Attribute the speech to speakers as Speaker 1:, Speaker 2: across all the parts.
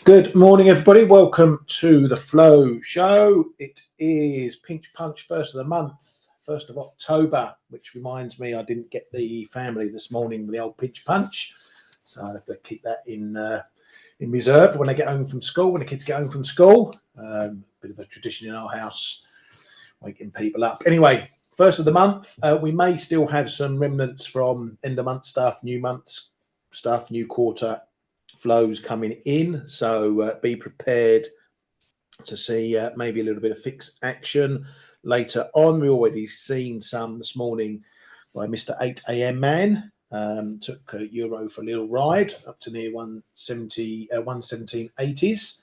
Speaker 1: Good morning, everybody. Welcome to the Flow Show. It is Pinch Punch, first of the month, 1st of October, which reminds me I didn't get the family this morning with the old Pinch Punch. So I have to keep that in reserve when they get home from school, when the kids get home from school. Bit of a tradition in our house, waking people up. Anyway, first of the month, we may still have some remnants from end of month stuff, new months stuff, new quarter flows coming in, so be prepared to see maybe a little bit of fixed action later on. We've already seen some this morning by Mr. 8 a.m. man. Took euro for a little ride up to near 117.80s,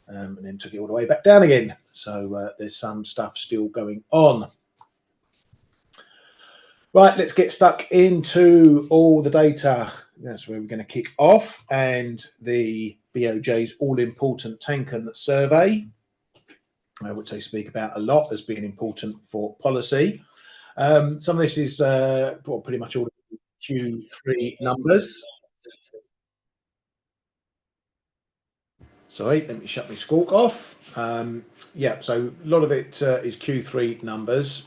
Speaker 1: and then took it all the way back down again. So there's some stuff still going on. Right, let's get stuck into all the data. That's where we're going to kick off. And the BOJ's all-important Tankan survey, which they speak about a lot as being important for policy. Some of this is pretty much all Q3 numbers. Sorry, let me shut my squawk off. Yeah, so a lot of it is Q3 numbers.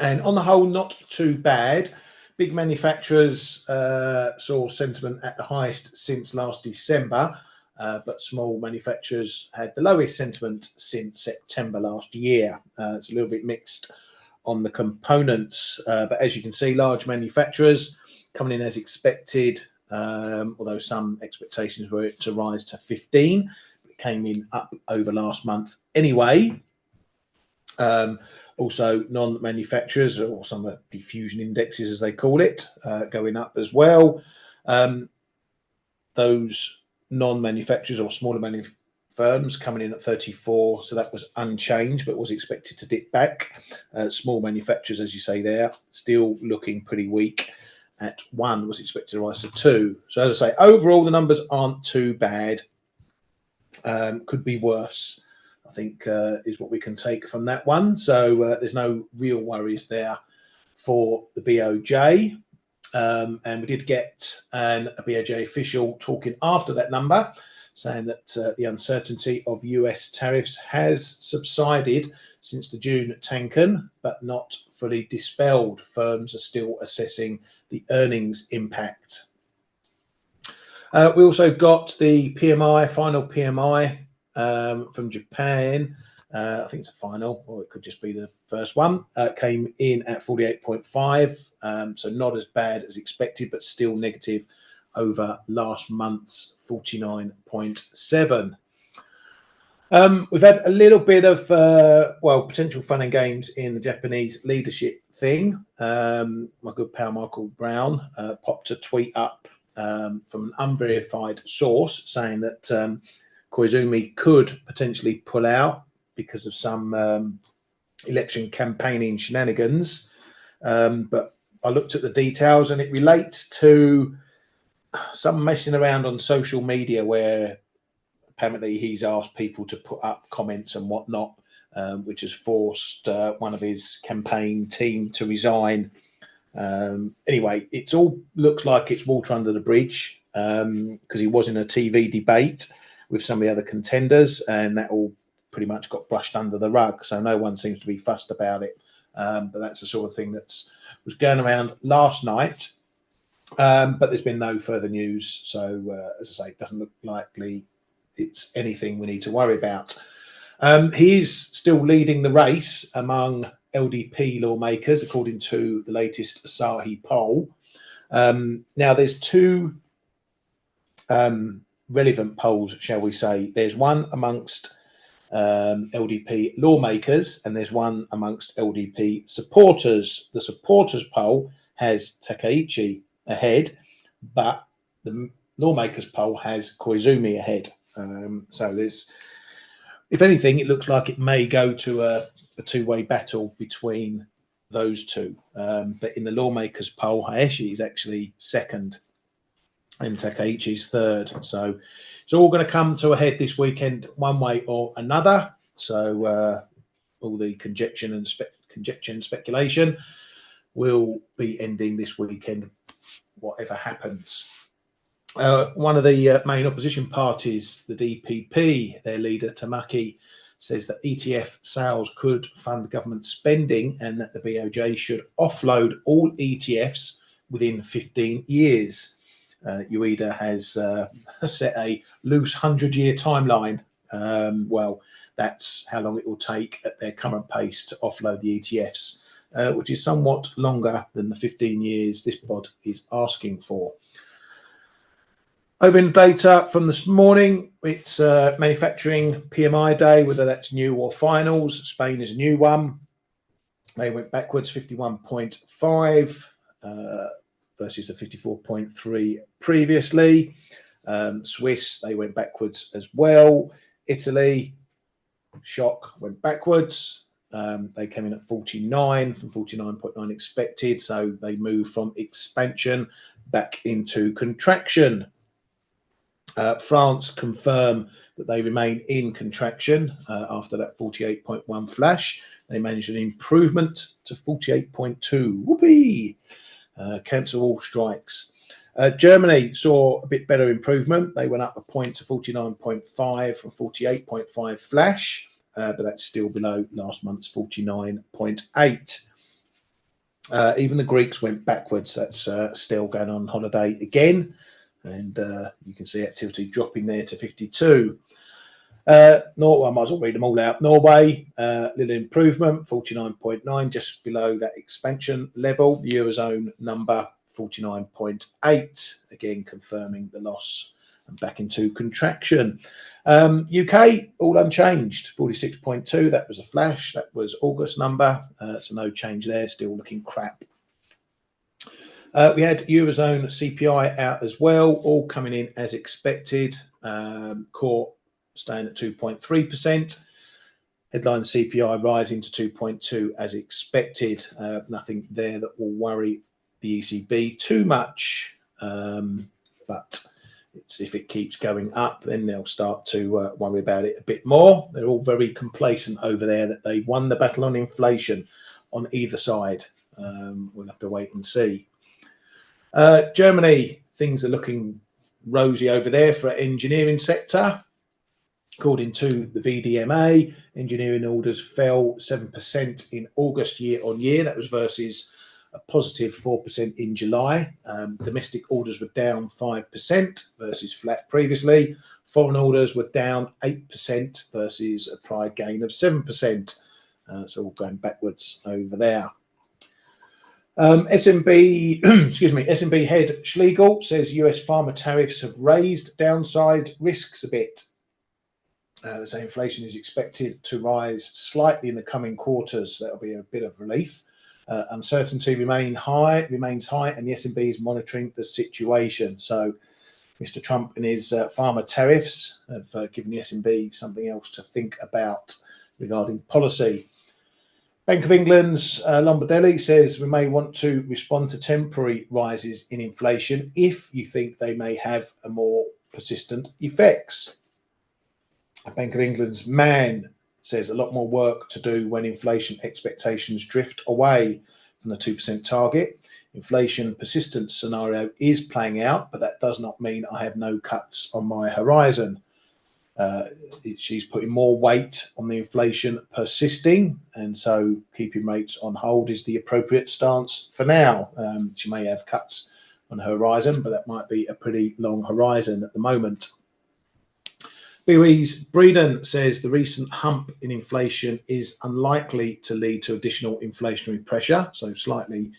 Speaker 1: And on the whole, not too bad. Big manufacturers saw sentiment at the highest since last December, but small manufacturers had the lowest sentiment since September last year. It's a little bit mixed on the components, but as you can see, large manufacturers coming in as expected, although some expectations were to rise to 15. It came in up over last month anyway. Also, non-manufacturers, or some of the diffusion indexes, as they call it, going up as well. Those non-manufacturers or smaller firms coming in at 34, so that was unchanged, but was expected to dip back. Small manufacturers, as you say there, still looking pretty weak. At 1 was expected to rise to 2. So as I say, overall, the numbers aren't too bad. Could be worse, I think, is what we can take from that one. So there's no real worries there for the BOJ. And we did get a BOJ official talking after that number, saying that the uncertainty of US tariffs has subsided since the June Tankan, but not fully dispelled. Firms are still assessing the earnings impact. We also got the PMI, final PMI from Japan. I think it's a final, or it could just be the first one. Came in at 48.5, so not as bad as expected, but still negative over last month's 49.7. We've had a little bit of, potential fun and games in the Japanese leadership thing. My good pal Michael Brown popped a tweet up from an unverified source saying that Koizumi could potentially pull out because of some election campaigning shenanigans. But I looked at the details and it relates to some messing around on social media where apparently he's asked people to put up comments and whatnot, which has forced one of his campaign team to resign. Anyway, it's all looks like it's water under the bridge because he was in a TV debate with some of the other contenders, and that all pretty much got brushed under the rug. So no one seems to be fussed about it. But that's the sort of thing that was going around last night. But there's been no further news. So as I say, it doesn't look likely it's anything we need to worry about. He is still leading the race among LDP lawmakers, according to the latest Asahi poll. Now, there's two relevant polls, shall we say. There's one amongst LDP lawmakers, and there's one amongst LDP supporters. The supporters poll has Takaichi ahead, but the lawmakers poll has Koizumi ahead. So there's, if anything, it looks like it may go to a two-way battle between those two. But in the lawmakers poll, Hayashi is actually second and Takaichi's third. So it's all going to come to a head this weekend, one way or another. So all the conjecture and speculation will be ending this weekend, whatever happens. One of the main opposition parties, the DPP, their leader Tamaki, says that ETF sales could fund government spending and that the BOJ should offload all ETFs within 15 years. UEDA has set a loose 100-year timeline. Well, that's how long it will take at their current pace to offload the ETFs, which is somewhat longer than the 15 years this bod is asking for. Over in data from this morning, it's manufacturing PMI day, whether that's new or finals. Spain is a new one. They went backwards 51.5 versus the 54.3 previously. Swiss, they went backwards as well. Italy, shock, went backwards. They came in at 49 from 49.9 expected. So they moved from expansion back into contraction. France confirm that they remain in contraction after that 48.1 flash. They managed an improvement to 48.2. Whoopee! Cancel all strikes. Germany saw a bit better improvement. They went up a point to 49.5 from 48.5 flash, but that's still below last month's 49.8. Even the Greeks went backwards. That's still going on holiday again. And you can see activity dropping there to 52. Norway, I might as well read them all out. Norway, little improvement, 49.9, just below that expansion level. The Eurozone number, 49.8, again confirming the loss and back into contraction. UK, all unchanged, 46.2. That was a flash. That was August number. So no change there, still looking crap. We had Eurozone CPI out as well, all coming in as expected. Core staying at 2.3%. Headline CPI rising to 2.2 as expected. Nothing there that will worry the ECB too much. But if it keeps going up, then they'll start to worry about it a bit more. They're all very complacent over there that they've won the battle on inflation on either side. We'll have to wait and see. Germany, things are looking rosy over there for engineering sector. According to the VDMA, engineering orders fell 7% in August year on year. That was versus a positive 4% in July. Domestic orders were down 5% versus flat previously. Foreign orders were down 8% versus a prior gain of 7%. So all going backwards over there. SMB, SMB head Schlegel says US pharma tariffs have raised downside risks a bit. So inflation is expected to rise slightly in the coming quarters. That'll be a bit of relief. Uncertainty remains high, and the SMB is monitoring the situation. So Mr. Trump and his pharma tariffs have given the SMB something else to think about regarding policy. Bank of England's Lombardelli says we may want to respond to temporary rises in inflation if you think they may have a more persistent effects. Bank of England's Mann says a lot more work to do when inflation expectations drift away from the 2% target. Inflation persistence scenario is playing out, but that does not mean I have no cuts on my horizon. She's putting more weight on the inflation persisting, and so keeping rates on hold is the appropriate stance for now. She may have cuts on her horizon, but that might be a pretty long horizon at the moment. BOE's Breeden says the recent hump in inflation is unlikely to lead to additional inflationary pressure, so slightly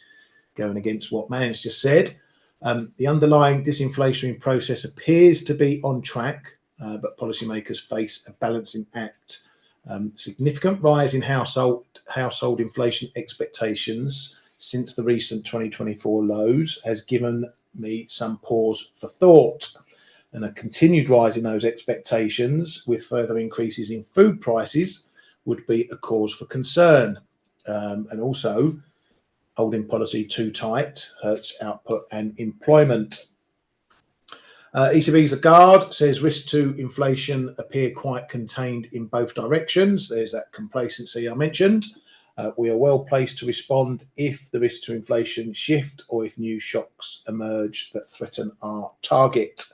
Speaker 1: going against what Mann's just said. The underlying disinflationary process appears to be on track, but policymakers face a balancing act. Significant rise in household inflation expectations since the recent 2024 lows has given me some pause for thought. And a continued rise in those expectations with further increases in food prices would be a cause for concern. And also, holding policy too tight hurts output and employment. ECB's Lagarde says risks to inflation appear quite contained in both directions. There's that complacency I mentioned. We are well placed to respond if the risk to inflation shift or if new shocks emerge that threaten our target.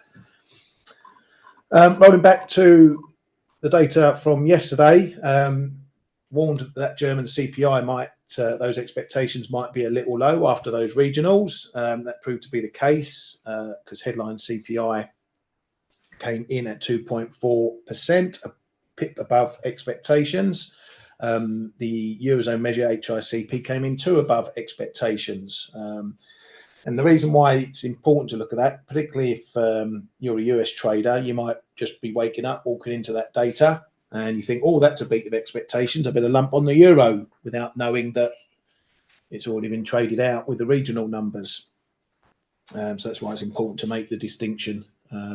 Speaker 1: Rolling back to the data from yesterday, warned that German CPI might, those expectations might be a little low after those regionals. That proved to be the case because headline CPI came in at 2.4%, a pip above expectations. The Eurozone measure HICP came in too above expectations. And the reason why it's important to look at that, particularly if you're a US trader, you might just be waking up, walking into that data, and you think, oh, that's a beat of expectations. I better lump on the euro without knowing that it's already been traded out with the regional numbers. So that's why it's important to make the distinction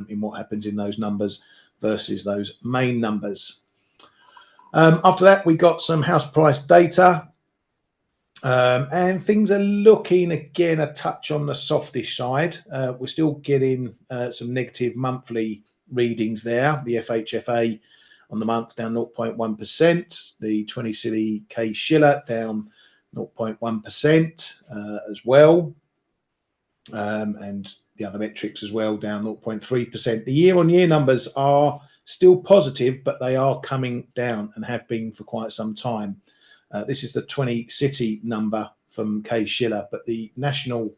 Speaker 1: in what happens in those numbers versus those main numbers. After that, we got some house price data. And things are looking again a touch on the softish side. We're still getting some negative monthly readings there. The FHFA on the month down 0.1%, the 20 city K Schiller down 0.1% as well, and the other metrics as well down 0.3%. The year-on-year numbers are still positive, but they are coming down and have been for quite some time. This is the 20 city number from K Schiller, but the national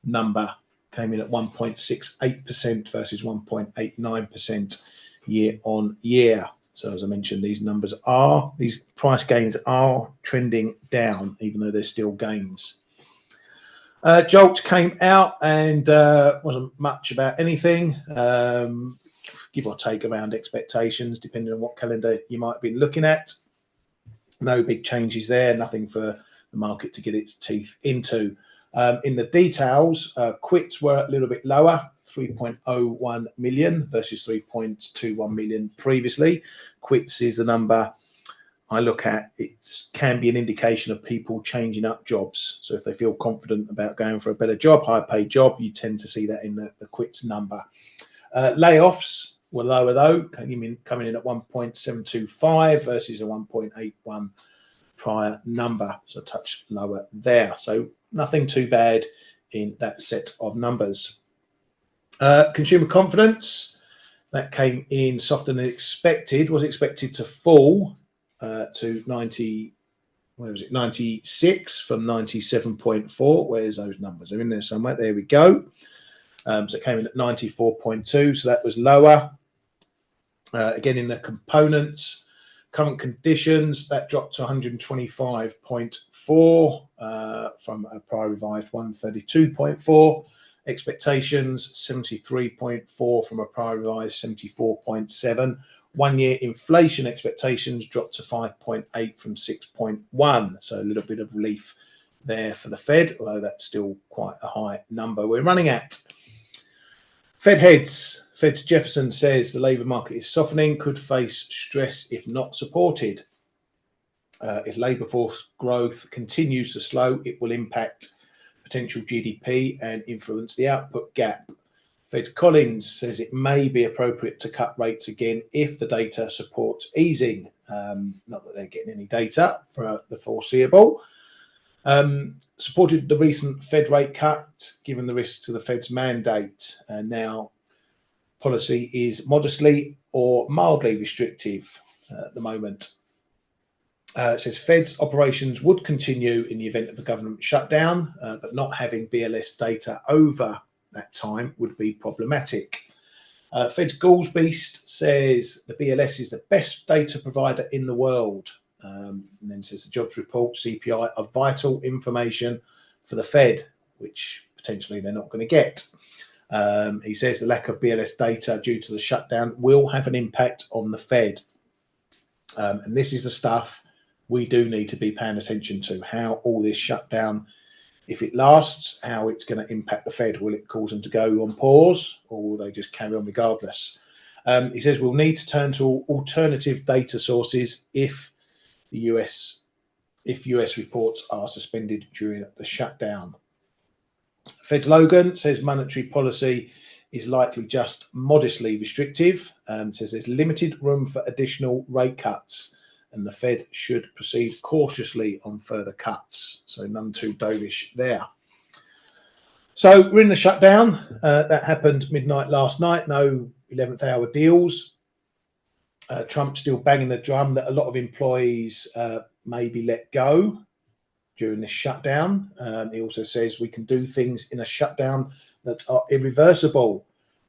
Speaker 1: number came in at 1.68% versus 1.89% year on year. So as I mentioned, these price gains are trending down, even though there's still gains. Jolt came out and wasn't much about anything, give or take around expectations, depending on what calendar you might be looking at. No big changes there, nothing for the market to get its teeth into. In the details, quits were a little bit lower, 3.01 million versus 3.21 million previously. Quits is the number I look at. It can be an indication of people changing up jobs. So if they feel confident about going for a better job, higher paid job, you tend to see that in the quits number. Layoffs were lower though, coming in at 1.725 versus a 1.81 prior number, so a touch lower there. So nothing too bad in that set of numbers. Consumer confidence, that came in softer than expected, was expected to fall to 96 from 97.4. Where's those numbers? They're in there somewhere. There we go. So it came in at 94.2, so that was lower. Again, in the components, current conditions, that dropped to 125.4 from a prior revised 132.4. Expectations, 73.4 from a prior revised 74.7. 1 year inflation expectations dropped to 5.8 from 6.1. So a little bit of relief there for the Fed, although that's still quite a high number we're running at. Fed heads. Fed Jefferson says the labour market is softening, could face stress if not supported. If labour force growth continues to slow, it will impact potential GDP and influence the output gap. Fed Collins says it may be appropriate to cut rates again if the data supports easing. Not that they're getting any data for the foreseeable. Supported the recent Fed rate cut, given the risk to the Fed's mandate. And now policy is modestly or mildly restrictive at the moment. It says Fed's operations would continue in the event of a government shutdown, but not having BLS data over that time would be problematic. Fed's Goolsbeest says the BLS is the best data provider in the world. And then says the jobs report, CPI are vital information for the Fed, which potentially they're not going to get. He says the lack of BLS data due to the shutdown will have an impact on the Fed. And this is the stuff we do need to be paying attention to, how all this shutdown, if it lasts, how it's going to impact the Fed. Will it cause them to go on pause, or will they just carry on regardless? He says we'll need to turn to alternative data sources if US reports are suspended during the shutdown. Fed's Logan says monetary policy is likely just modestly restrictive, says there's limited room for additional rate cuts. and the Fed should proceed cautiously on further cuts. So none too dovish there. So we're in the shutdown. That happened midnight last night. No 11th hour deals. Trump's still banging the drum that a lot of employees may be let go during this shutdown. He also says we can do things in a shutdown that are irreversible,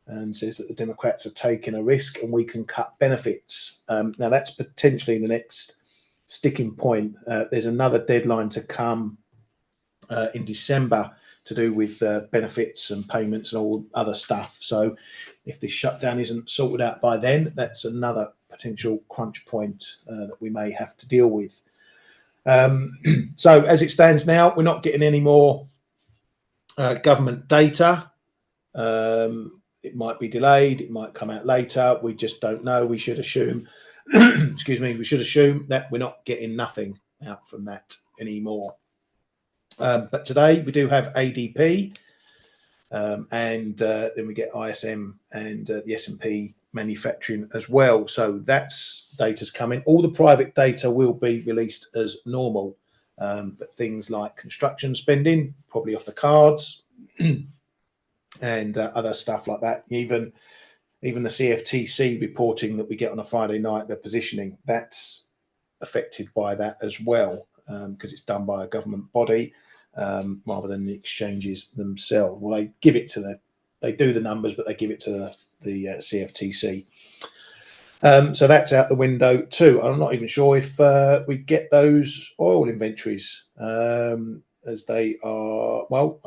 Speaker 1: and says that the Democrats are taking a risk and we can cut benefits. Now that's potentially the next sticking point. There's another deadline to come in December to do with benefits and payments and all other stuff. So if this shutdown isn't sorted out by then, that's another potential crunch point that we may have to deal with. So as it stands now, we're not getting any more government data. It might be delayed, it might come out later. We just don't know. We should assume, excuse me, we should assume that we're not getting nothing out from that anymore. But today we do have ADP, and then we get ISM and the S&P manufacturing as well. So that's data's coming. All the private data will be released as normal, but things like construction spending probably off the cards, and other stuff like that. Even the CFTC reporting that we get on a Friday night, the positioning, that's affected by that as well, because it's done by a government body rather than the exchanges themselves. Well, they give it to they do the numbers, but they give it to the CFTC. So that's out the window too. I'm not even sure if we get those oil inventories, as they are, well,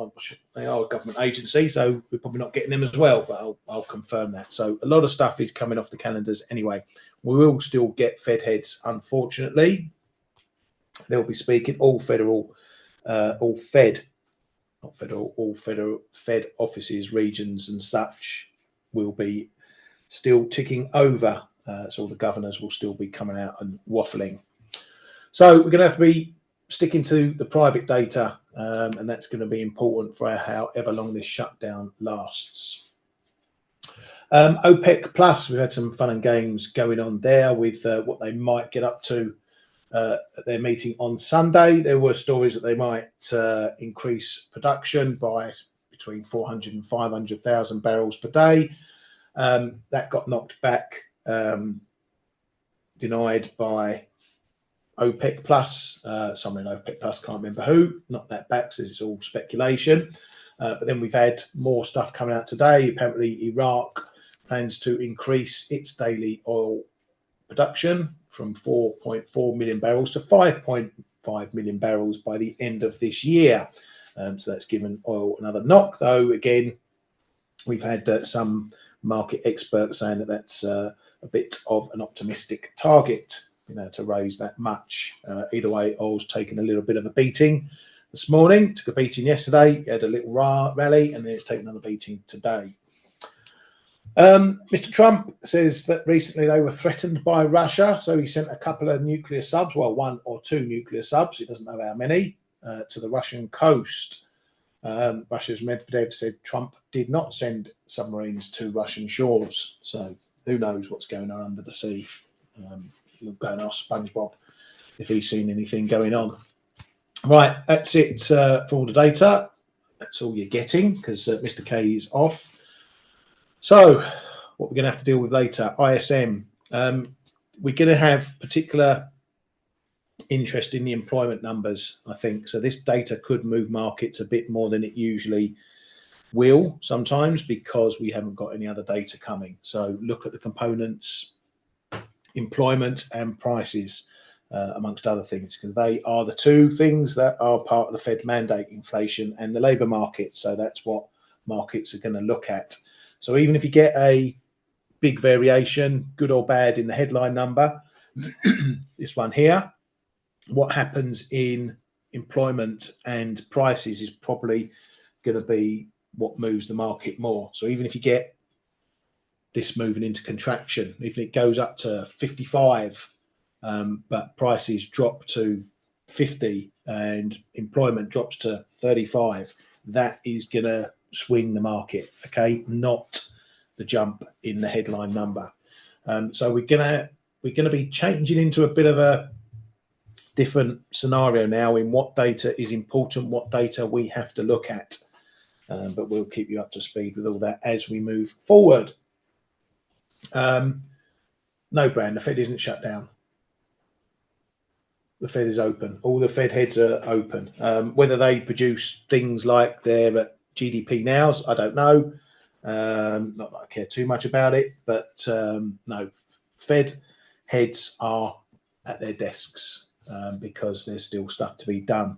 Speaker 1: they are a government agency, so we're probably not getting them as well, but I'll confirm that. So a lot of stuff is coming off the calendars anyway. We will still get Fed heads, unfortunately. They'll be speaking, all Fed offices, regions and such will be still ticking over. So all the governors will still be coming out and waffling. So we're going to have to be sticking to the private data, and that's going to be important for however long this shutdown lasts. OPEC Plus, we've had some fun and games going on there with what they might get up to at their meeting on Sunday. There were stories that they might increase production by between 400 and 500,000 barrels per day. That got knocked back, denied by OPEC Plus, someone in OPEC Plus, can't remember who, not that back, so it's all speculation. But then we've had more stuff coming out today. Apparently Iraq plans to increase its daily oil production from 4.4 million barrels to 5.5 million barrels by the end of this year. So that's given oil another knock, though again, we've had some market experts saying that that's a bit of an optimistic target, to raise that much. Either way, oil's taken a little bit of a beating this morning. Took a beating yesterday, had a little rally, and then it's taken another beating today. Mr. Trump says that recently they were threatened by Russia, so he sent a couple of nuclear subs, well, 1 or 2 nuclear subs, he doesn't know how many, to the Russian coast. Russia's Medvedev said Trump did not send submarines to Russian shores, so who knows what's going on under the sea. You'll go and ask SpongeBob if he's seen anything going on. Right, that's it for all the data. That's all you're getting because Mr. K is off. So what we're going to have to deal with later, ISM. We're going to have particular interest in the employment numbers, I think. So this data could move markets a bit more than it usually will sometimes because we haven't got any other data coming. So look at the components, employment and prices, amongst other things, because they are the 2 things that are part of the Fed mandate, inflation and the labour market. So that's what markets are going to look at. So even if you get a big variation, good or bad, in the headline number, this one here, what happens in employment and prices is probably going to be what moves the market more. So even if you get this moving into contraction, even if it goes up to 55, but prices drop to 50 and employment drops to 35, that is going to swing the market, okay, not the jump in the headline number. So we're going to we're going to be changing into a bit of a different scenario now in what data is important, what data we have to look at. But we'll keep you up to speed with all that as we move forward. No, Brand, the Fed isn't shut down. The Fed is open. All the Fed heads are open. Whether they produce things like their GDP nows, I don't know. Not that I care too much about it, but no, Fed heads are at their desks because there's still stuff to be done.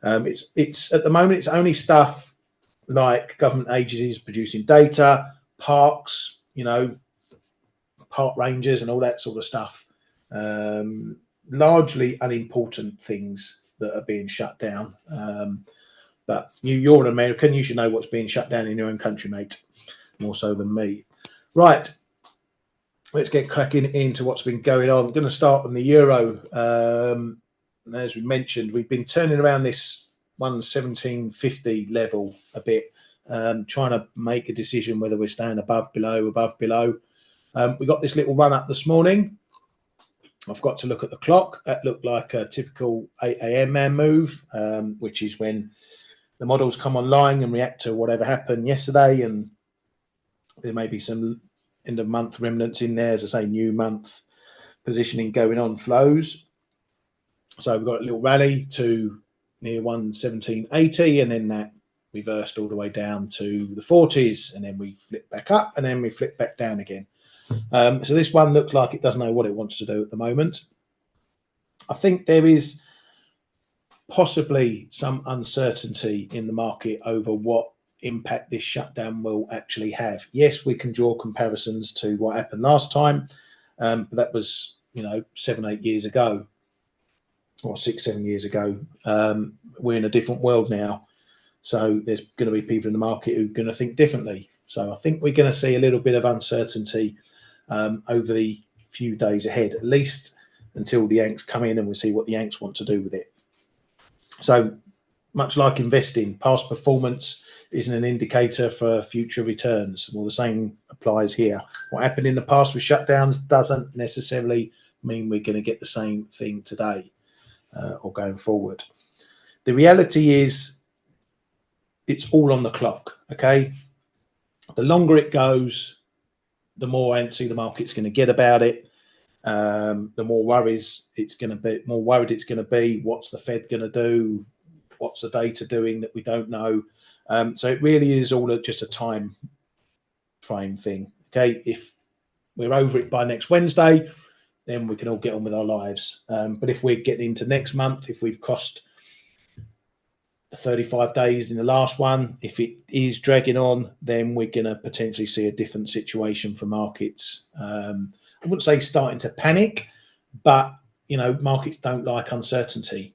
Speaker 1: It's at the moment, it's only stuff like government agencies producing data, parks, park rangers and all that sort of stuff. Largely unimportant things that are being shut down. But you're an American, you should know what's being shut down in your own country, mate, more so than me. Right, let's get cracking into what's been going on. I'm going to start on the euro. As we mentioned, we've been turning around this 117.50 level a bit, trying to make a decision whether we're staying above, below. We got this little run up this morning. I've got to look at the clock. That looked like a typical 8 a.m. man move, which is when the models come online and react to whatever happened yesterday. And there may be some end of month remnants in there, as I say, new month positioning going on flows. So we've got a little rally to near 117.80, and then that reversed all the way down to the 40s, and then we flip back up, and then we flip back down again. So this one looks like it doesn't know what it wants to do at the moment. I think there is possibly some uncertainty in the market over what impact this shutdown will actually have. Yes, we can draw comparisons to what happened last time, but that was 7-8 years ago, or 6-7 years ago. We're in a different world now, so there's going to be people in the market who are going to think differently. So I think we're going to see a little bit of uncertainty over the few days ahead, at least until the Yanks come in and we'll see what the Yanks want to do with it. So much like investing, past performance isn't an indicator for future returns. Well, the same applies here. What happened in the past with shutdowns doesn't necessarily mean we're going to get the same thing today or going forward. The reality is it's all on the clock, okay? The longer it goes, the more antsy the market's going to get about it. The more worried it's going to be. What's the Fed going to do? What's the data doing that we don't know? So it really is all just a time frame thing. Okay, if we're over it by next Wednesday, then we can all get on with our lives. But if we're getting into next month, if we've crossed 35 days in the last one, if it is dragging on, then we're going to potentially see a different situation for markets. I wouldn't say starting to panic, but markets don't like uncertainty.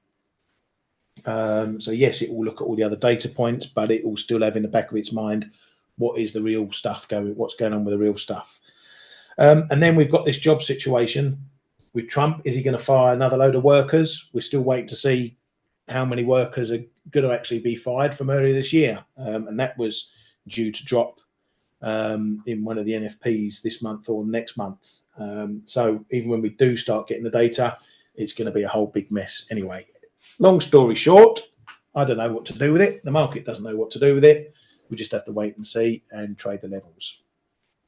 Speaker 1: So yes, it will look at all the other data points, but it will still have in the back of its mind what is the real stuff what's going on with the real stuff. And then we've got this job situation with Trump. Is he going to fire another load of workers? We're still waiting to see how many workers are going to actually be fired from earlier this year. And that was due to drop in one of the NFPs this month or next month. So even when we do start getting the data, it's going to be a whole big mess anyway. Long story short, I don't know what to do with it. The market doesn't know what to do with it. We just have to wait and see and trade the levels.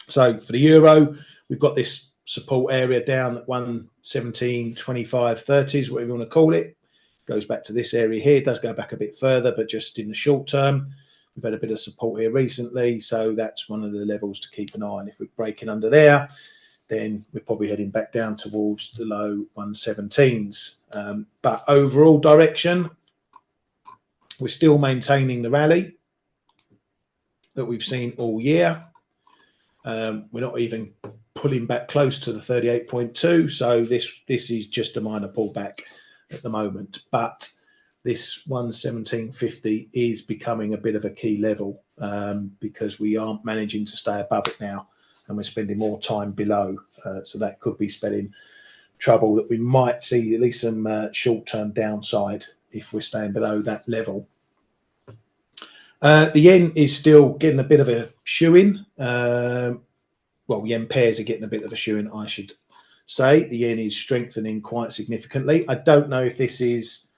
Speaker 1: So for the euro, we've got this support area down at 117.25, 30s, whatever you want to call it. Goes back to this area here. It does go back a bit further, but just in the short term, we've had a bit of support here recently. So that's one of the levels to keep an eye on. If we're breaking under there, then we're probably heading back down towards the low 117s. But overall direction, we're still maintaining the rally that we've seen all year. We're not even pulling back close to the 38.2. So this is just a minor pullback at the moment. But this 117.50 is becoming a bit of a key level because we aren't managing to stay above it now, and we're spending more time below. So that could be spelling trouble that we might see at least some short-term downside if we're staying below that level. The yen is still getting a bit of a shoe-in. Well, yen pairs are getting a bit of a shoe-in, I should say. The yen is strengthening quite significantly. I don't know if this is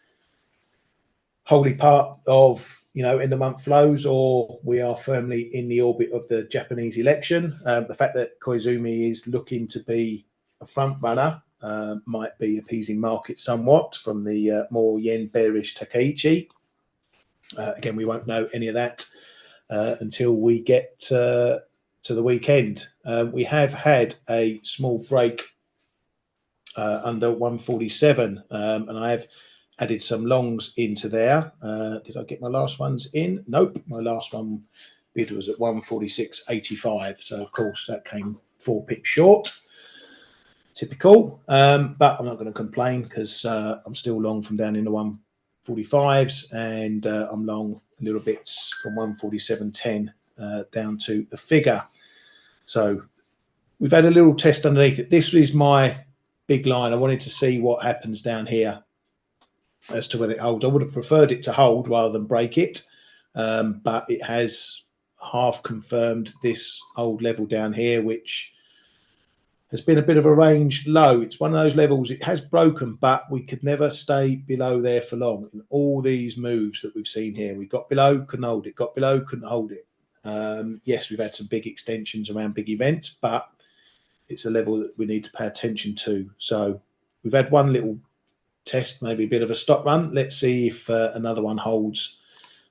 Speaker 1: wholly part of, you know, end of month flows, or we are firmly in the orbit of the Japanese election. The fact that Koizumi is looking to be a front runner might be appeasing markets somewhat from the more yen bearish Takeichi. Again, we won't know any of that until we get to the weekend. We have had a small break under 147, and I have added some longs into there. Did I get my last ones in? Nope, my last one bid was at 146.85, so of course that came 4 pips short. Typical, but I'm not going to complain because I'm still long from down in the 145s, and I'm long a little bits from 147.10 down to the figure. So we've had a little test underneath it. This is my big line. I wanted to see what happens down here as to whether it holds. I would have preferred it to hold rather than break it, but it has half confirmed this old level down here, which has been a bit of a range low. It's one of those levels, it has broken, but we could never stay below there for long. In all these moves that we've seen here, we got below, couldn't hold it, got below, couldn't hold it. Yes, we've had some big extensions around big events, but it's a level that we need to pay attention to. So we've had one little test, maybe a bit of a stop run. Let's see if another one holds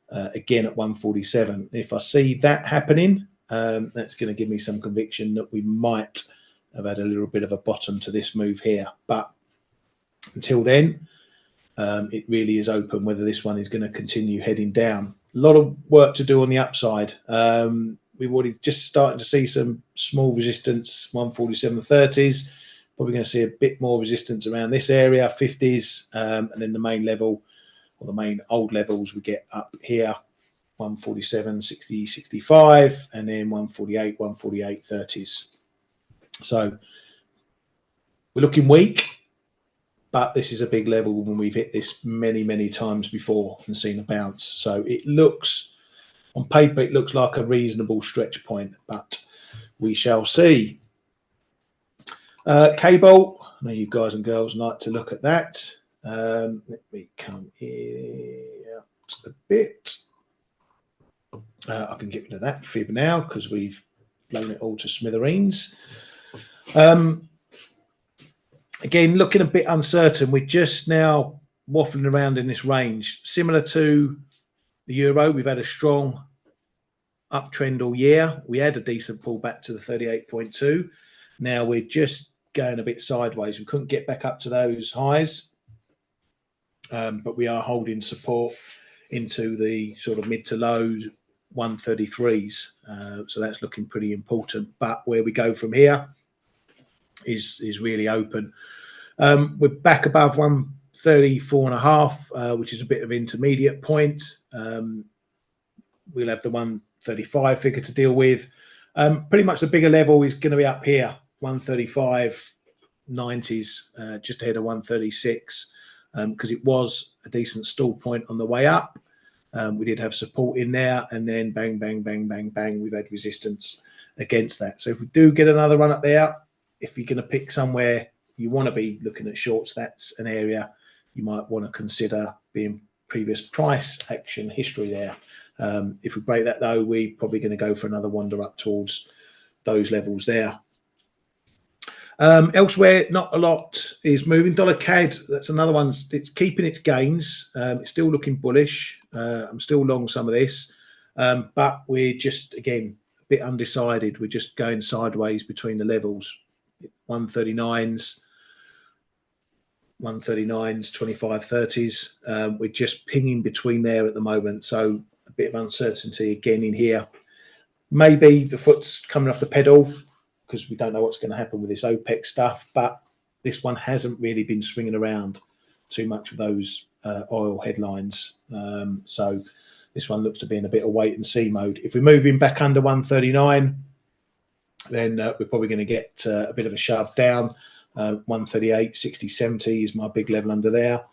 Speaker 1: again at 147. If I see that happening, that's going to give me some conviction that we might have had a little bit of a bottom to this move here. But until then, it really is open whether this one is going to continue heading down. A lot of work to do on the upside. We've already just started to see some small resistance, 147.30s. Probably going to see a bit more resistance around this area, 50s, and then the main level, or the main old levels, we get up here, 147, 60, 65, and then 148, 148.30s. So we're looking weak, but this is a big level when we've hit this many, many times before and seen a bounce. So it looks, on paper, it looks like a reasonable stretch point, but we shall see. Cable, I know you guys and girls like to look at that. Let me come here a bit. I can get rid of that fib now because we've blown it all to smithereens. Again, looking a bit uncertain. We're just now waffling around in this range. Similar to the euro, we've had a strong uptrend all year. We had a decent pullback to the 38.2. Now we're just going a bit sideways. We couldn't get back up to those highs, but we are holding support into the sort of mid to low 133s. So that's looking pretty important. But where we go from here is really open. We're back above 134.5, which is a bit of intermediate point. We'll have the 135 figure to deal with. Pretty much the bigger level is going to be up here, 135.90s, just ahead of 136, because it was a decent stall point on the way up. We did have support in there, and then bang, bang, bang, bang, bang, we've had resistance against that. So if we do get another run up there, if you're going to pick somewhere you want to be looking at shorts, that's an area you might want to consider being previous price action history there. If we break that though, we're probably going to go for another wander up towards those levels there. Elsewhere, not a lot is moving. Dollar CAD, that's another one. It's keeping its gains. It's still looking bullish. I'm still long some of this, but we're just, again, a bit undecided. We're just going sideways between the levels. 139s, 25.30s. We're just pinging between there at the moment. So a bit of uncertainty again in here. Maybe the foot's coming off the pedal because we don't know what's going to happen with this OPEC stuff. But this one hasn't really been swinging around too much with those oil headlines. So this one looks to be in a bit of wait and see mode. If we're moving back under 139, then we're probably going to get a bit of a shove down. 138, 60, 70 is my big level under there.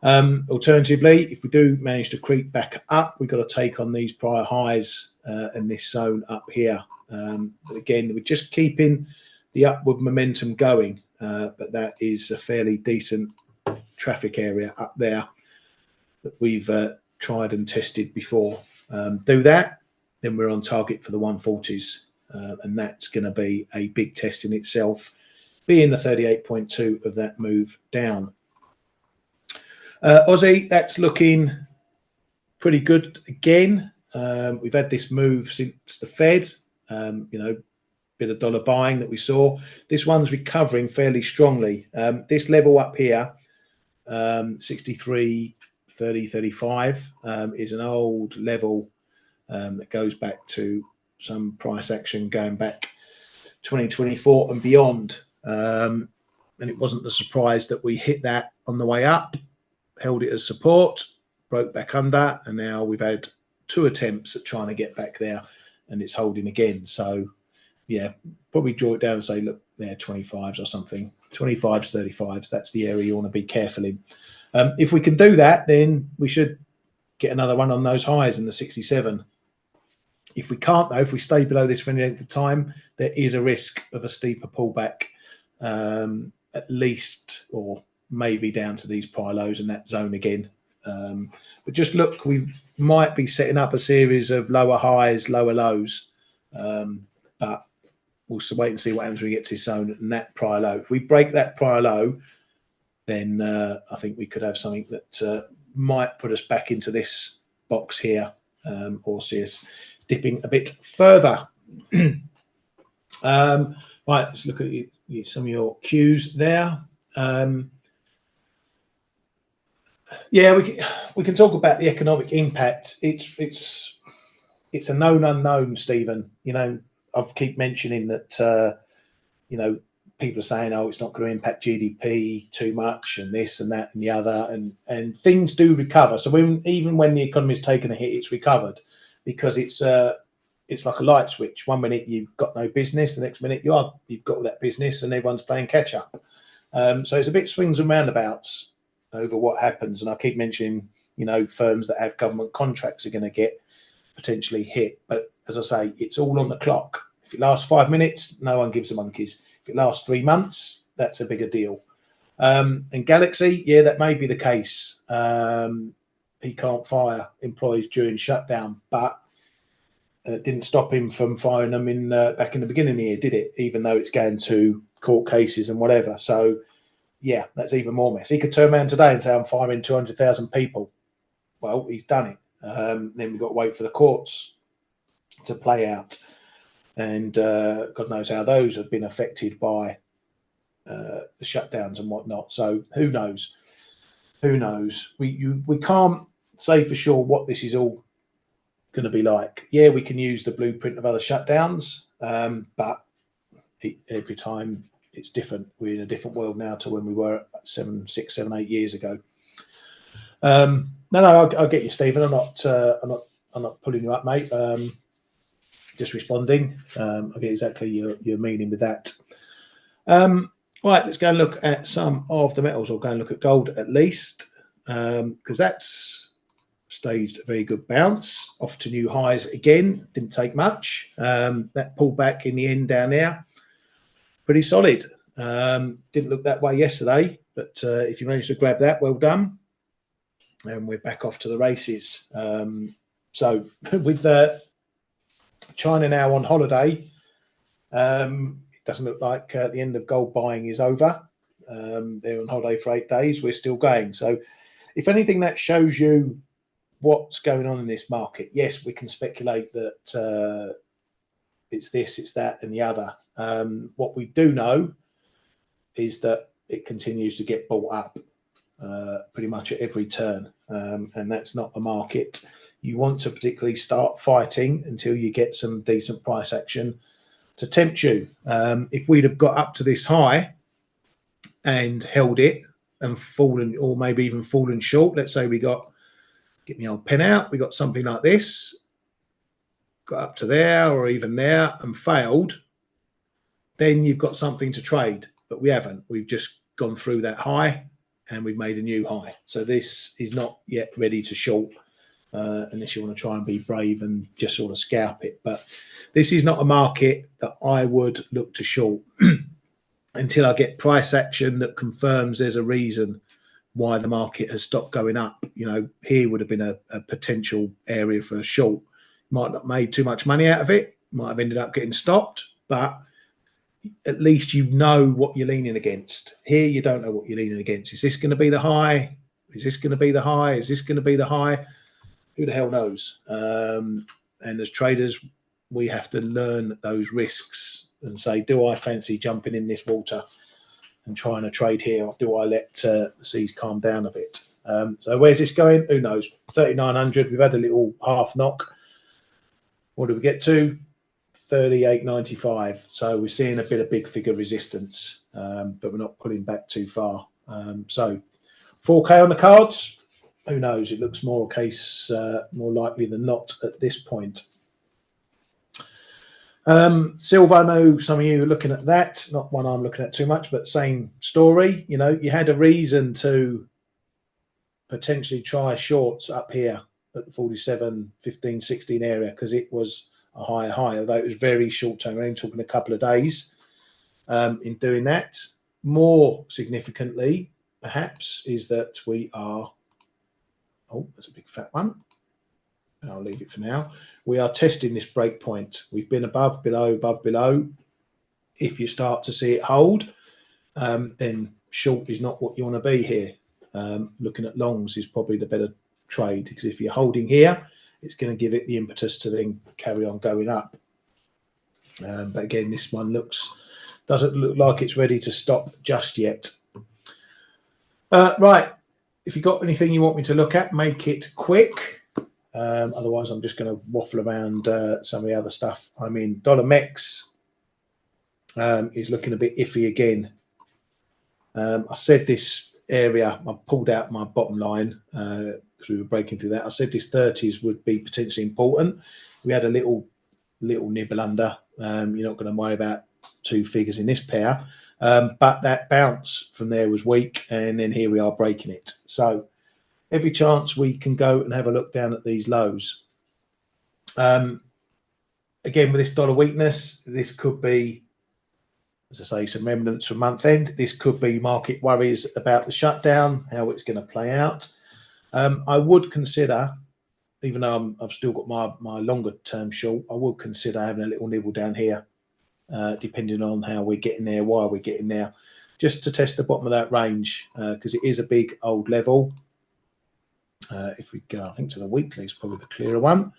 Speaker 1: Alternatively, if we do manage to creep back up, we've got to take on these prior highs in this zone up here. But again, we're just keeping the upward momentum going. but that is a fairly decent traffic area up there that we've tried and tested before. Do that, then we're on target for the 140s, and that's going to be a big test in itself, being the 38.2 of that move down. Aussie, that's looking pretty good again. We've had this move since the Fed, bit of dollar buying that we saw. This one's recovering fairly strongly. This level up here, 63, 30, 35, is an old level that goes back to some price action going back 2024 and beyond. And it wasn't a surprise that we hit that on the way up, held it as support, broke back under, and now we've had 2 attempts at trying to get back there, and it's holding again. So yeah, probably draw it down and say, look, there, 25s or something, 25s, 35s, that's the area you want to be careful in. If we can do that, then we should get another one on those highs in the 67. If we can't, though, if we stay below this for any length of time, there is a risk of a steeper pullback, at least, or maybe down to these prior lows in that zone again. But just look, we might be setting up a series of lower highs, lower lows, but we'll wait and see what happens when we get to this zone and that prior low. If we break that prior low, then I think we could have something that might put us back into this box here, or see us dipping a bit further. Right, let's look at some of your cues there. Yeah, we can talk about the economic impact. It's a known unknown, Stephen. I keep mentioning that people are saying, oh, it's not going to impact GDP too much, and this and that and the other, and things do recover. So even when the economy has taken a hit, it's recovered, because it's like a light switch. One minute you've got no business, the next minute you've got all that business, and everyone's playing catch up. So it's a bit swings and roundabouts over what happens. And I keep mentioning, firms that have government contracts are going to get potentially hit. But as I say, it's all on the clock. If it lasts 5 minutes, no one gives a monkeys. If it lasts 3 months, that's a bigger deal. And Galaxy, yeah, that may be the case. He can't fire employees during shutdown, but it didn't stop him from firing them back in the beginning of the year, did it? Even though it's going to court cases and whatever. So, yeah, that's even more mess. He could turn around today and say, I'm firing 200,000 people. Well, he's done it. Then we've got to wait for the courts to play out. And God knows how those have been affected by the shutdowns and whatnot. So who knows? Who knows? We can't say for sure what this is all going to be like. Yeah, we can use the blueprint of other shutdowns, but every time it's different. We're in a different world now to when we were 6, 7, 8 years ago. No, I'll get you, Stephen. I'm not pulling you up, mate. Just responding. I get exactly your meaning with that. Right, let's go and look at some of the metals, or go and look at gold at least, because that's staged a very good bounce off to new highs again. Didn't take much. That pullback in the end down there, pretty solid. Didn't look that way yesterday, but if you managed to grab that, well done. And we're back off to the races. So with China now on holiday, it doesn't look like the end of gold buying is over. They're on holiday for 8 days. We're still going. So if anything, that shows you what's going on in this market. Yes, we can speculate that it's this, it's that, and the other. What we do know is that it continues to get bought up pretty much at every turn. And that's not a market you want to particularly start fighting until you get some decent price action to tempt you. If we'd have got up to this high and held it and fallen, or maybe even fallen short, let's say we got, get my old pen out, we got something like this, got up to there or even there and failed, then you've got something to trade. But we haven't. We've just gone through that high and we've made a new high. So this is not yet ready to short, unless you want to try and be brave and just sort of scalp it. But this is not a market that I would look to short. until I get price action that confirms there's a reason why the market has stopped going up. You know, here would have been a potential area for a short. Might not have made too much money out of it, might have ended up getting stopped, but at least you know what you're leaning against. Here you don't know what you're leaning against. Is this going to be the high? Is this going to be the high? Is this going to be the high? Who the hell knows? And as traders, we have to learn those risks and say, do I fancy jumping in this water and trying to trade here, or do I let the seas calm down a bit? So where's this going? Who knows? 3,900. We've had a little half knock. What do we get to? 38.95. So we're seeing a bit of big figure resistance, but we're not pulling back too far. So 4K on the cards. Who knows? It looks more a case, more likely than not at this point. Silver, I know some of you are looking at that. Not one I'm looking at too much, but same story. You know, you had a reason to potentially try shorts up here at the 47, 15, 16 area because it was a higher high, although it was very short term. We're only talking a couple of days in doing that. More significantly, perhaps, is that we are, oh, there's a big fat one. I'll leave it for now. We are testing this break point. We've been above, below, above, below. If you start to see it hold, then short is not what you want to be here. Looking at longs is probably the better trade, because if you're holding here, it's going to give it the impetus to then carry on going up. But again, this one doesn't look like it's ready to stop just yet. Right. If you've got anything you want me to look at, make it quick. Otherwise, I'm just going to waffle around some of the other stuff. I mean, dollar MEX is looking a bit iffy again. I said this area, I pulled out my bottom line because we were breaking through that. I said this 30s would be potentially important. We had a little nibble under. You're not going to worry about two figures in this pair. But that bounce from there was weak, and then here we are breaking it. So every chance we can go and have a look down at these lows. Again, with this dollar weakness, this could be, as I say, some remnants from month end. This could be market worries about the shutdown, how it's going to play out. I would consider, even though I've still got my longer term short, I would consider having a little nibble down here, depending on how we're getting there, why we're getting there, just to test the bottom of that range, because it is a big old level. If we go, I think, to the weekly is probably the clearer one.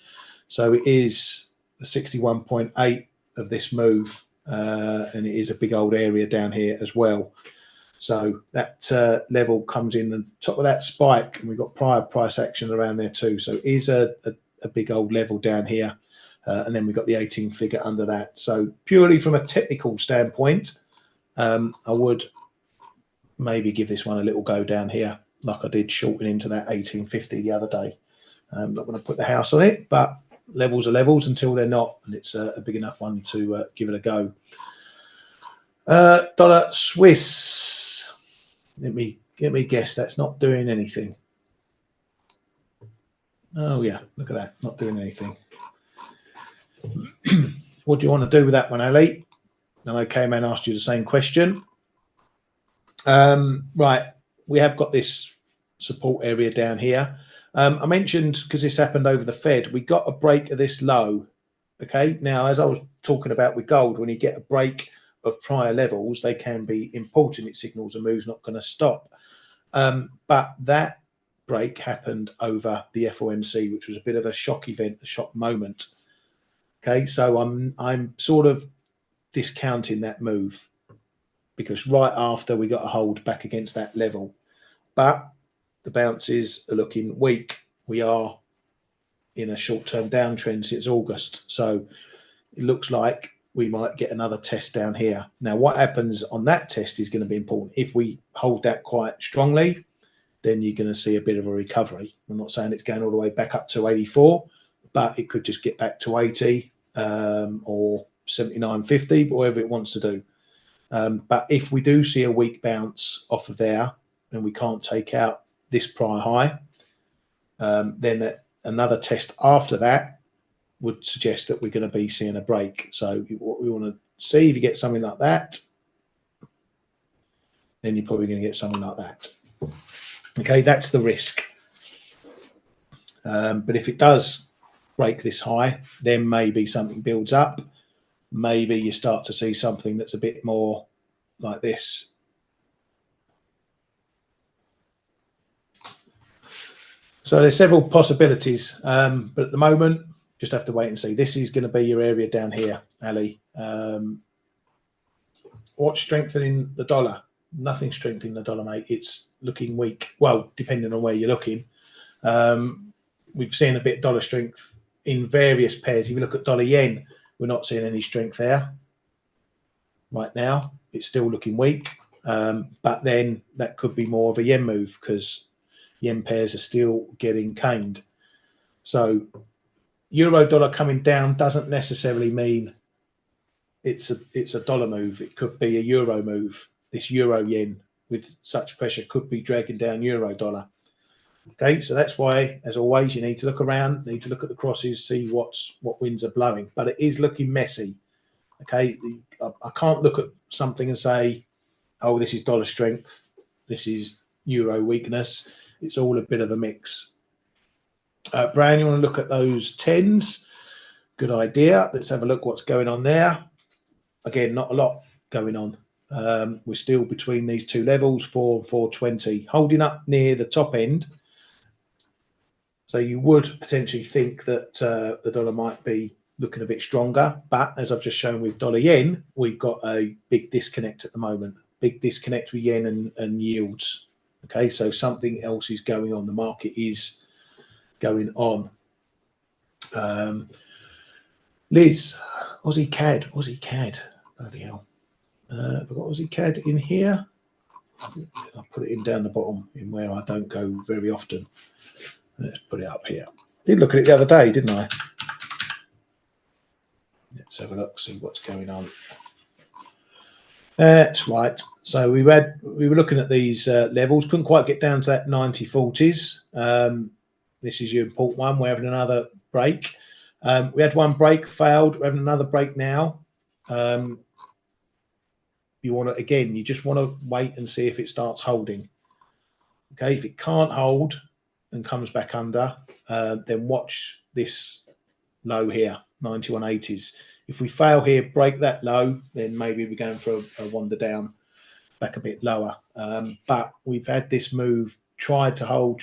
Speaker 1: So it is the 61.8 of this move, and it is a big old area down here as well. So that level comes in the top of that spike, and we've got prior price action around there too. So it is a big old level down here, and then we've got the 18 figure under that. So purely from a technical standpoint, I would maybe give this one a little go down here, like I did shorting into that 1850 the other day. I'm not going to put the house on it, but levels are levels until they're not, and it's a big enough one to give it a go. Dollar Swiss. Let me guess, that's not doing anything. Oh yeah, look at that, not doing anything. What do you want to do with that one, Ali? And I came and asked you the same question. Right, we have got this support area down here. I mentioned, because this happened over the Fed, we got a break of this low. Okay, now as I was talking about with gold, when you get a break of prior levels, they can be important. It signals a move's not going to stop. But that break happened over the FOMC, which was a bit of a shock event, a shock moment. Okay, so I'm sort of discounting that move, because right after we got a hold back against that level, but the bounces are looking weak. We are in a short-term downtrend since August, so it looks like we might get another test down here. Now, what happens on that test is going to be important. If we hold that quite strongly, then you're going to see a bit of a recovery. I'm not saying it's going all the way back up to 84, but it could just get back to 80 or 79.50, whatever it wants to do. But if we do see a weak bounce off of there and we can't take out this prior high, then another test after that would suggest that we're going to be seeing a break. So what we want to see, if you get something like that, then you're probably going to get something like that. Okay, that's the risk. But if it does break this high, then maybe something builds up. Maybe you start to see something that's a bit more like this. So there's several possibilities, but at the moment, just have to wait and see. This is going to be your area down here, Ali. What's strengthening the dollar? Nothing strengthening the dollar, mate. It's looking weak. Well, depending on where you're looking. We've seen a bit of dollar strength in various pairs. If you look at dollar yen, we're not seeing any strength there right now. It's still looking weak, but then that could be more of a yen move because yen pairs are still getting caned. So euro dollar coming down doesn't necessarily mean it's a dollar move. It could be a euro move. This euro yen with such pressure could be dragging down euro dollar. Okay, so that's why, as always, you need to look around, need to look at the crosses, see what winds are blowing. But it is looking messy. Okay, I can't look at something and say, oh, this is dollar strength, this is euro weakness. It's all a bit of a mix. Brian, you want to look at those tens? Good idea. Let's have a look what's going on there. Again, not a lot going on. We're still between these two levels, 4 and 420, holding up near the top end. So you would potentially think that the dollar might be looking a bit stronger. But as I've just shown with dollar yen, we've got a big disconnect at the moment. Big disconnect with yen and yields. Okay, so something else is going on. The market is going on. Liz, Aussie CAD. Bloody hell. I've got Aussie CAD in here. I'll put it in down the bottom in where I don't go very often. Let's put it up here. Did look at it the other day, didn't I? Let's have a look, see what's going on. That's right. So we were looking at these levels, couldn't quite get down to that 90-40s. This is your important one. We're having another break. We had one break, failed. We're having another break now. You want to, again, you just want to wait and see if it starts holding. Okay, if it can't hold and comes back under, then watch this low here, 91.80s. If we fail here, break that low, then maybe we're going for a wander down, back a bit lower. But we've had this move, tried to hold.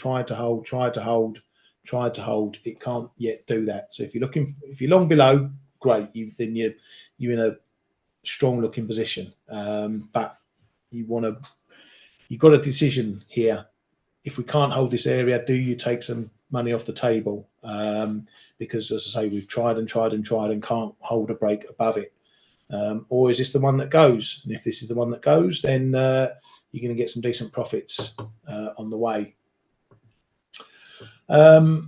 Speaker 1: It can't yet do that. So if you're long below, great. Then you're in a strong looking position. But you've got a decision here. If we can't hold this area, do you take some money off the table? Because as I say, we've tried and can't hold a break above it. Or is this the one that goes? And if this is the one that goes, then you're going to get some decent profits on the way. What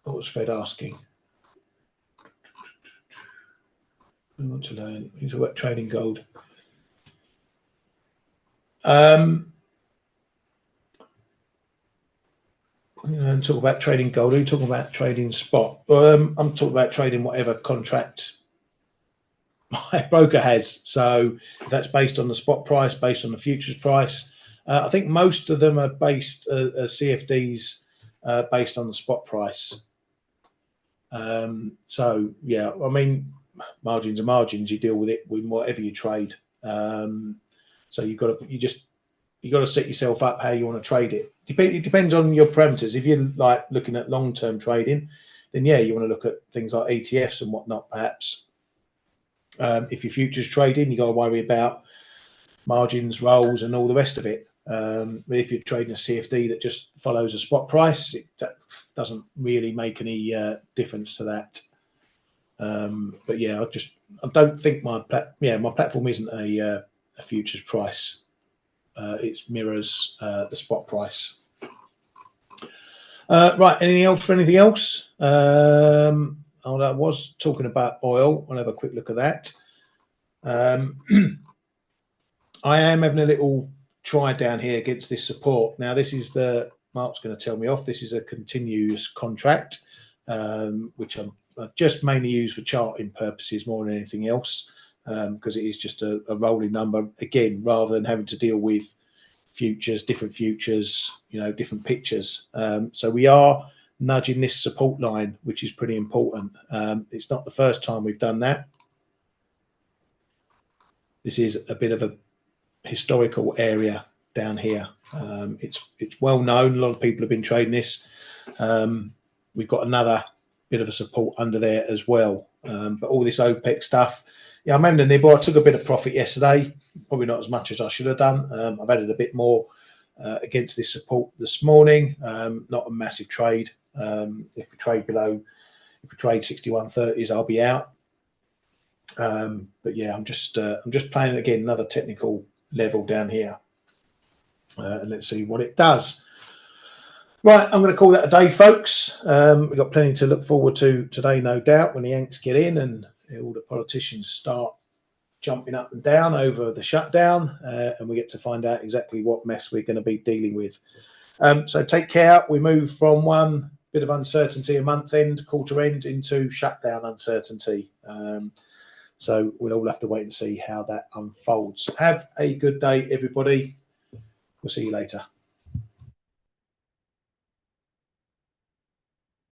Speaker 1: was Fred asking? We want to learn. He's about trading gold. And talk about trading gold. Are you talking about trading spot? I'm talking about trading whatever contract my broker has. So if that's based on the spot price, based on the futures price. I think most of them are based CFDs based on the spot price. So yeah, I mean, margins are margins. You deal with it with whatever you trade. So you got to set yourself up how you want to trade it. It depends on your parameters. If you're like looking at long-term trading, then yeah, you want to look at things like ETFs and whatnot, perhaps. If you're futures trading, you got to worry about margins, rolls, and all the rest of it. But if you're trading a CFD that just follows a spot price, it doesn't really make any difference to that. But yeah, I don't think my platform isn't a futures price. It mirrors the spot price. Right, anything else for anything else? I was talking about oil. I'll have a quick look at that. I am having a little try down here against this support. Now, this is Mark's going to tell me off. This is a continuous contract, which I just mainly use for charting purposes more than anything else. because it is just a rolling number again, rather than having to deal with futures, different futures, different pictures. So we are nudging this support line, which is pretty important. It's not the first time we've done that. This is a bit of a historical area down here. It's well known. A lot of people have been trading this. We've got another bit of a support under there as well. But all this OPEC stuff, yeah, I'm having a nibble. I took a bit of profit yesterday, probably not as much as I should have done. I've added a bit more against this support this morning. Not a massive trade. If we trade 61.30s, I'll be out. But yeah, I'm just playing again another technical level down here, and let's see what it does. Right, I'm going to call that a day, folks. We've got plenty to look forward to today, no doubt, when the Yanks get in and all the politicians start jumping up and down over the shutdown, and we get to find out exactly what mess we're going to be dealing with. So take care. We move from one bit of uncertainty a month end, quarter end, into shutdown uncertainty. So we'll all have to wait and see how that unfolds. Have a good day, everybody. We'll see you later.